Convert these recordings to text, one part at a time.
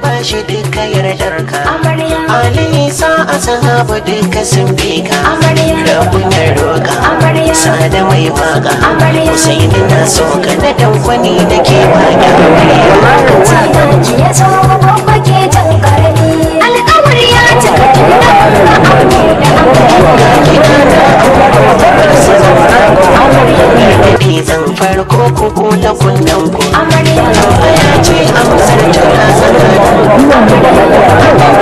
bashi duka yardarka Ali sa ashabu duka sun bi ka Rabbun ya roka sada mai baka Husaini na so ka na dan kwani nake baka Lokaci ya zo babba ke jan karami alƙawari ya cika tun da zan farko ku buɗe kunnen ku ya ce amsar tana tsakanin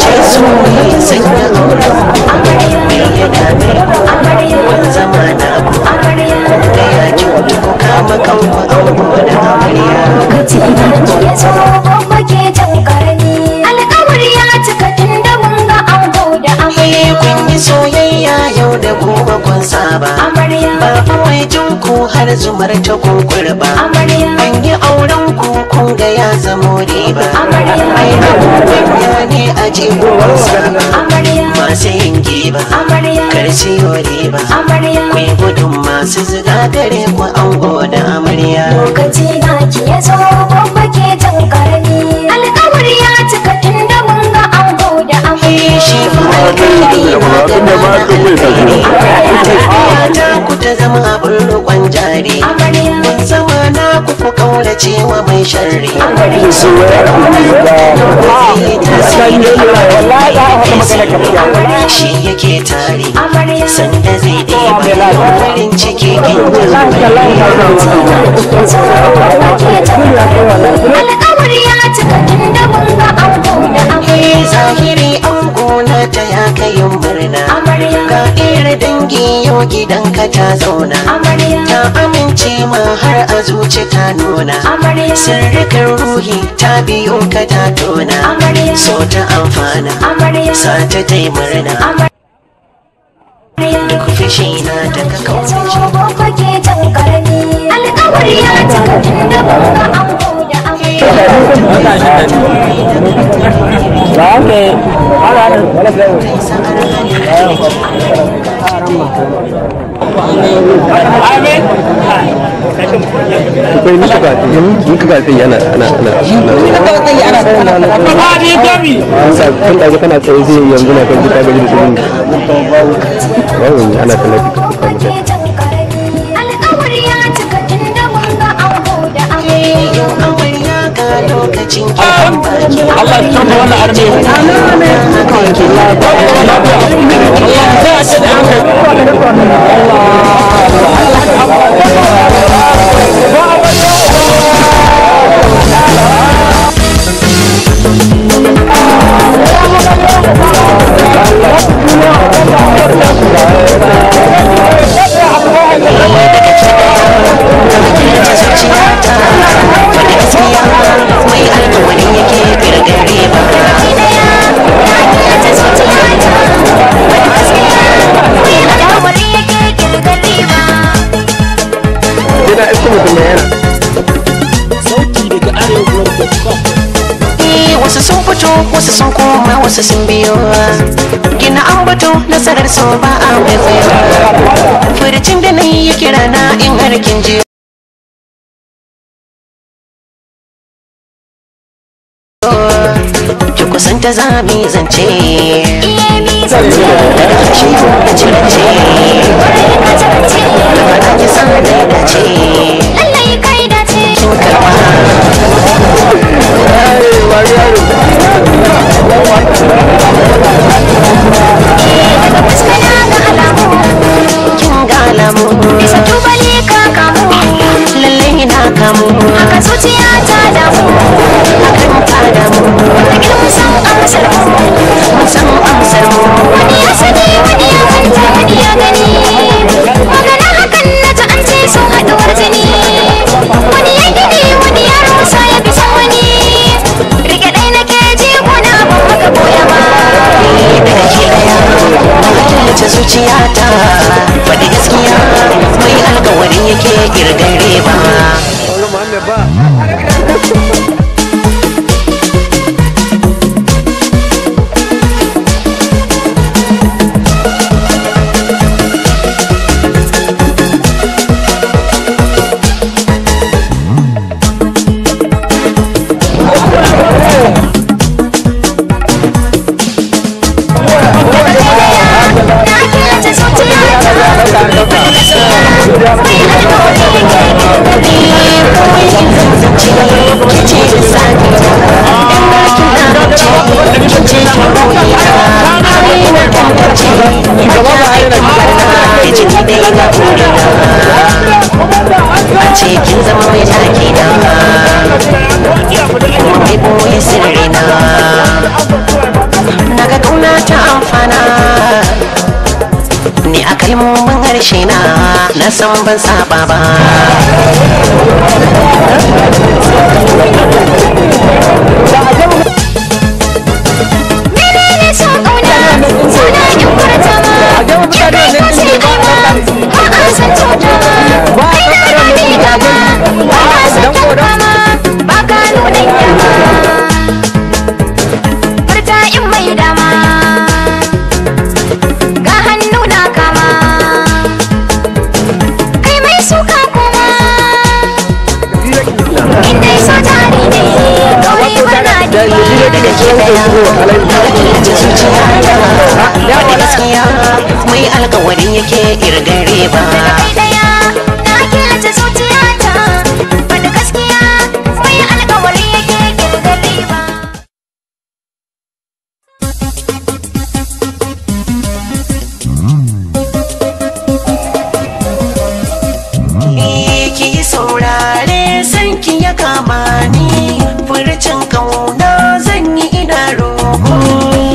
ce su ne sanya aure me ya dame wani zama na ku da ya ji ku kama kanku ango da amarya lokaci ya zo babba ke jan karami alƙawari ya cika tun da mun ga ango da amarya kun yi soyayya yau da gobe kun saba babu mai jin ku har zumar ta kunkurba an yi auren ku kun ga ya zamo riba ai abubuwan ya ne a jikuwan saba masu yin giba karshe yau riba ku yi gudun masu ziga gare ku ango da amarya lokaci na ki ya zo babba ke jan karami alƙawari ya cika tun da mun ga ango da amarya shi fa alƙairi na gana na alƙairi tafiya ta ku ta zama abin roƙon jari kun zama na ku ku kaurace wa mai sharri shi yake tari sanda zai ɗiba farin ciki alƙawari ya cika tun da mun ga ango da amarya zahiri ango na ta ya kayin murna ga ɗera dangi yau gidanka ta zauna ta amince ma har a zuci ta nuna sirrikan ruhi ta biyo ka ta tona so ta amfana sa ta ta yi murna duk fishi na daga kaunaci babba ke jan karami alƙawari ya cika tun da mun ga ango da alƙawari ya cika tun da mun ga ango da amarya ga lokacin kiran baki Allah ya tsoma wannan arme so wasu sun koma wasu sun biyo gina ambato nasarar so ba a waiwayo furcin da nayi ya kira na in harkin je ki kusanta za mi zance shi da cirance da fata ki san da dace lallai kai dace kin karba kin ga alamu bisa tubali ka kamu lallai na kamu haka zuciya ta damu hakan ta damu da musan amsar mu musan amsar mu wani ya sani wani ya manta wani ya gani magana hakan na ta an ce sun haɗuwar jini wani ya gini wani ya rusa ya fi san wani rike ɗai na ke ji gona ban maka boya ba daga ke daya na killace zuciyata faɗi gaskiya mai alkawarin yake kirgare ba kin zama mai taki na mai boye sirri na naga kauna ta amfana ni a kalmomin harshe na san ban saba ba menene so kauna suna in furta ma ya kai ko sai ai ma ba a san cuta ma kai na ba ni dama ba na san kyauta ma ba ka nuna yama furta in mai dama ga hannu na kama kai mai suka kuma inda so tari ne kawai bana diba daga ke daya na killace zuciyata faɗi gaskiya mai alkawarin yake kirgare ba kai daya na killace zuciyata faɗi gaskiya mai alƙawari yake kirgar riba ki saurare sanki ya kama ni furcin kauna zan yi ina roƙo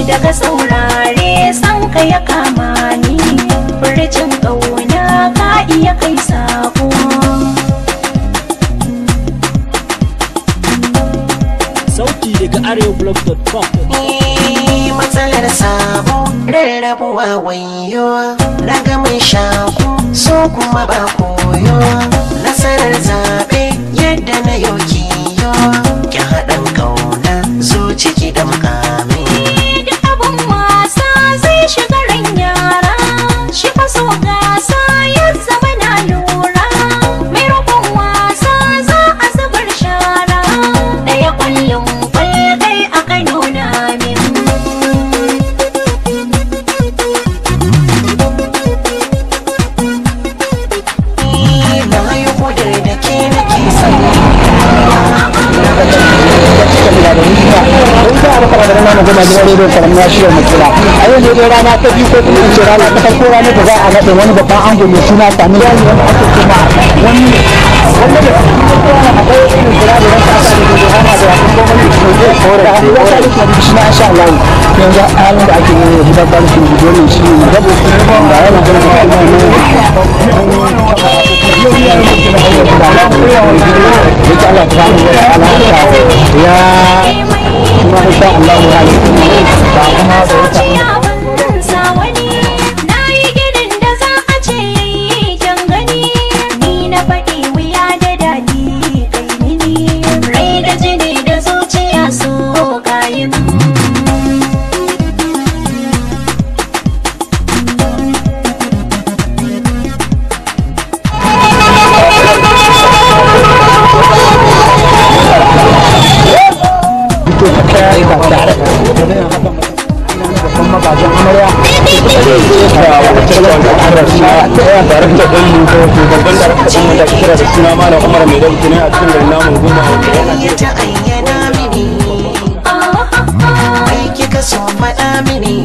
daga saurare san ka ya kama ni furcin ƙauna ka iya kai sako sauti daga arewablog.com. matsalar sabo rarrabuwa wayo na ga mai shaku so kuma ba koyo nasarar zaɓe yadda na yau kiyo ki haɗin kauna zuci ki da makami da abun wasa zai shiga ran yara shi fa so gasa ya zama na lura mai roƙon wasa za a zubar shara ɗaya ƙwallon ƙwalgai aka nuna min na yi kudur da ke nake sani a yau ne dai rana ta biyu ko kuma in ce rana ta farko ranar da za a naɗe wani babban ango mai suna sami yaro wanda ake kuma wani wanda da akwai irin kira da wani kasa da ke hana da wasu gwamnati da ke kore da ya sa duk wani shi na insha Allah yanzu halin da ake yi hidan barkin gudu ne shi ne rabo da yana gina da kuma ne yake Allah ta samu da alaƙa ya kuma insha Allah ya yi ba kuma da wata na yi ginin da za a ce yayi kyan gani ni na faɗi wuya da daɗi kai mini rai da jini da zuciya so kayan aika tare da babban magajin amarya babban da kira da suna malam Umar mai dauki ne a cikin garin namun goma ta ayyana mini ai kika so faɗa mini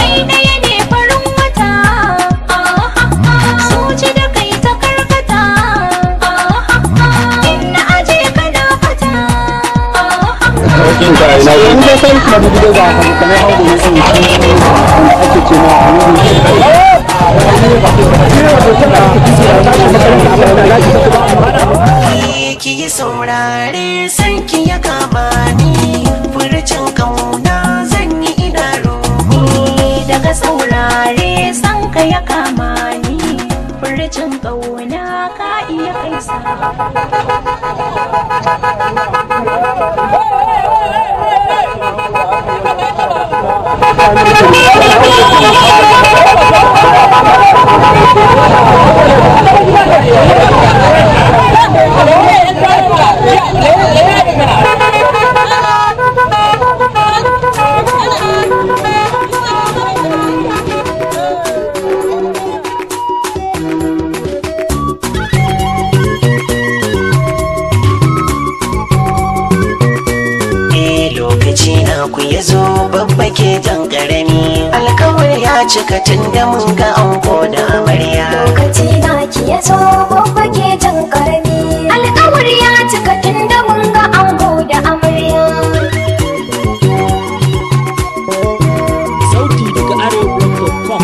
Kai ɗaya ne farin wata, zuci da kai ta karkata, inna aje ka na fata. in da san kuma da gidan da kamar hawo ne sun ake ce ma ki yi saurare san ki ya kama ni furcin kauna zan yi idanu Daga saurare san ka ya kama ni, furcin ƙauna ka iya kaisa. lokaci na ku ya zo babba ke jan karami alkawar ya cika tun da mun ga ango da amarya Lokaci na ki ya zo babba ke jan karami, alƙawar ya cika tun da mun ga ango da amarya. Sauti daga arewablog.com.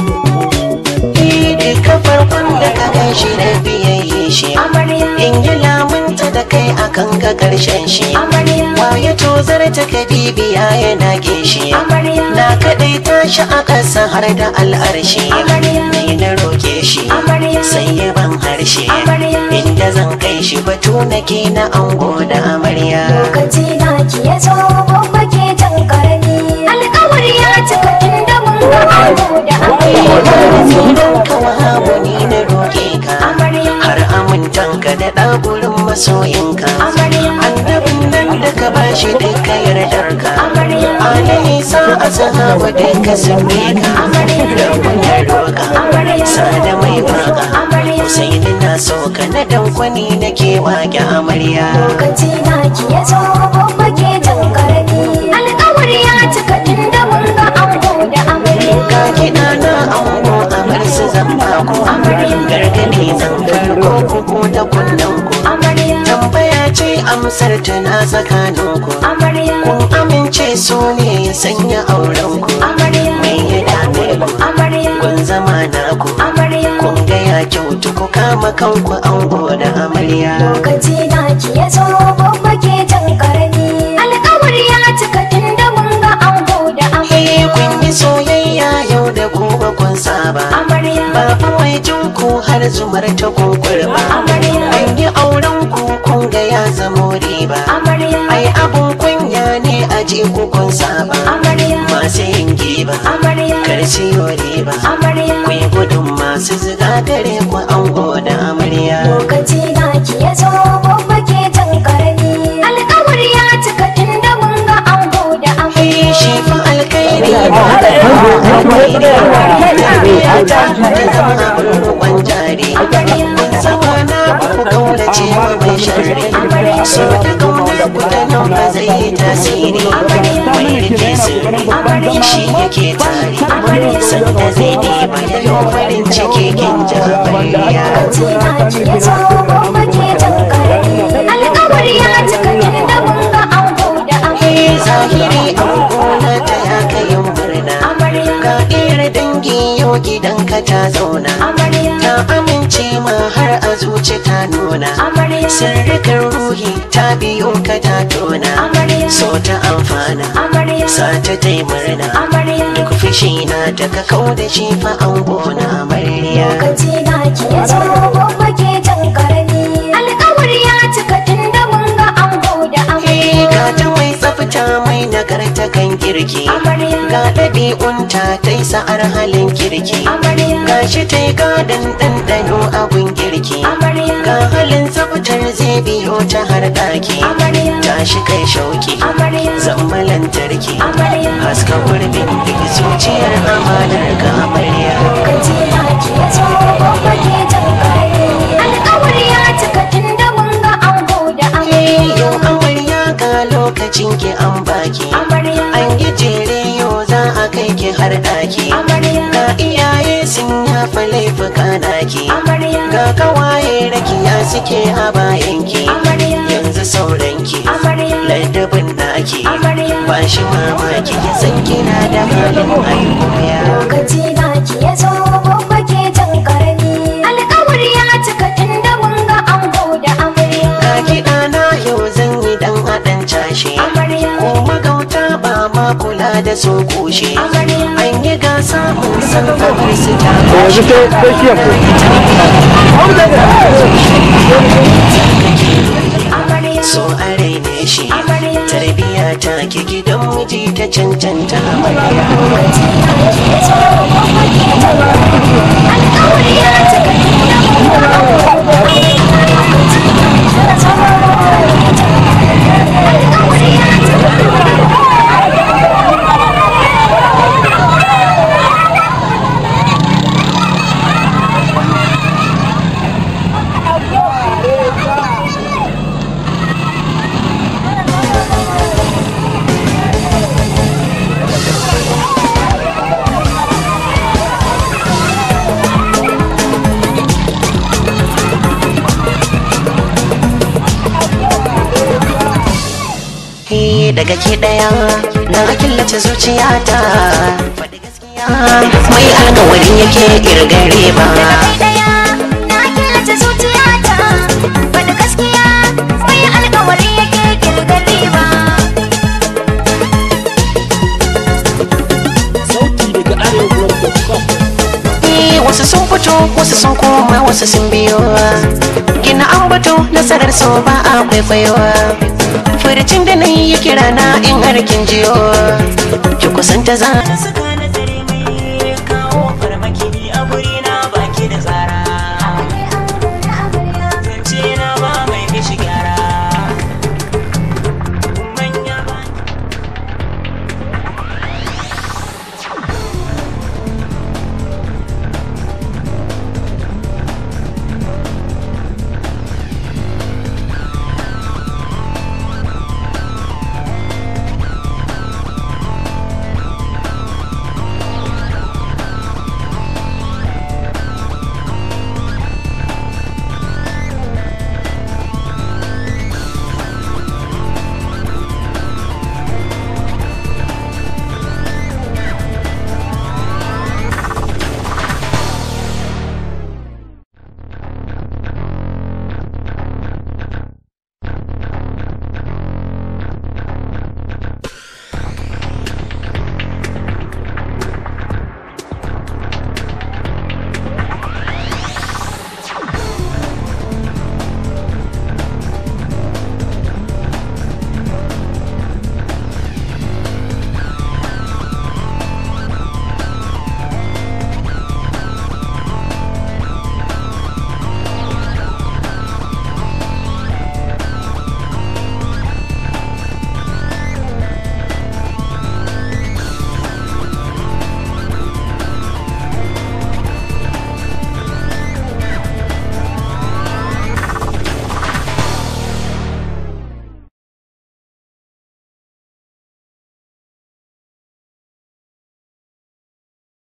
duka farkon da ka gan shi da biyayye shi Amarya, in yi lamunta da kai akan ga karshen shi amarya, waye tozar ta ka bibiya yana gishi amarya, na kaɗai tashi a ƙasa har da al'arshi Amarya. ni na roƙe shi amarya, sai ya ban harshe Amarya. inda zan kai shi batu nake na ango da amarya lokaci na ki ya zo babba ke jan karami, alƙawar ya cika tun da mun ga ango da amarya. ka wahabu ni na roƙe ka Amarya. har amintanka da ɗagurin masoyinka Amarya. annabin nan da ka bashi duka yardarka Amarya. alayhi sa a sahaba duka sun ka Amarya. rabun ya roƙa Amarya. sada mai baka Amarya. Husaini na so ka na dankwani na ke waƙe amarya Lokaci na ki ya zo babba ke jan karami, alƙawar ya cika tun da mun ga ango da amarya. ga kiɗa na ango amar su zan baku Amarya. gargadi zan karko kuku da kunnanku Amarya, tambaya ce amsar tana tsakaninku amarya, kun amince so ne ya sanya aurenku amarya, me ya dame ku amarya, kun zama naku amarya. kun ga ya kyautu ku kama kanku ango da amarya Lokaci na ki ya zo babba ke jan karami, alƙawar ya cika tun da mun ga ango da amarya. kun yi soyayya yau da gobe kun saba Amarya, babu mai jin ku har zumar ta kun kurba Amarya. an yi auren ku kun ga ya zamo riba amarya, ai abun kunya ne a ji ku kun saba amarya, masu yin giba amarya, kar siyo riba amarya. ku yi gudun masu ziga gare ku ango da amarya Lokaci na ki ya zo babba ke jan karami, alƙawar ya cika tun da mun ga ango da amarya. shi fa alkairi ruwan jari zama na ku kaurace wa mai shari so da kauna ku da nan ba zai yi tasiri mai rike sirri shi yake tari sanda zai ɗeba ya yi farin ciki kin jabariya Lokaci na ki ya zo babba ke jan karami, alƙawar ya cika tun da mun ga ango da amarya. zahiri an gona ta ya kayin murna Amarya, ga ƙera dangi yau gidanka ta zauna amarya, ta amince ma har a zuci ta nuna amarya, sirrikan ruhi ta biyo ka ta tona amarya, so ta amfana amarya, sa ta tai murna amarya. duk fushi na ta ka kau da shi fa an gona amarya Lokaci na ki ya zo babba ke jan karami, alƙawar ya cika tun da mun ga ango da amarya. ga ta mai tsafta mai nagarta kan girki ga ɗabi'unta ta yi sa'ar halin kirki ga shi ta yi gadon ɗanɗano abun girki ga halin tsaftar zai biyo ta har ɗaki ta shi kai shauki zama lantarki haska gurbin duk zuciyar amanar ga amarya yau amarya ga lokacin ki an baki an yi jere yau za a kai ki har ɗaki ga iyaye sun yafa laifuka naki ga kawaye rakiya suke a bayanki yanzu sauranki ladabin naki ba shi mamaki ki san kina da halin aikoya lokaci naki ya zo babba ke jan karami alƙawari ya cika tun da mun ga ango da amarya ga kiɗa na yau zan yi dan haɗin cashe ko magauta ba ma kula da su kushe an yi gasa mun san kamar su ta so a raine shi tarbiya ta ki gidan miji ta cancanta amarya alƙawari ya cika tun da mun ga ango da alƙawari ya daga ke daya na killace zuciyata faɗi gaskiya mai alƙawarin yake kirgare ba na killace zuciyata faɗi gaskiya mai alƙawari yake kirgare ba Sauti daga arewa.com. wasu sun fito wasu sun koma wasu sun biyo gina ambato nasarar so ba a kwaikwayo furcin da na yi kira na in harkin jiyo ki kusanta za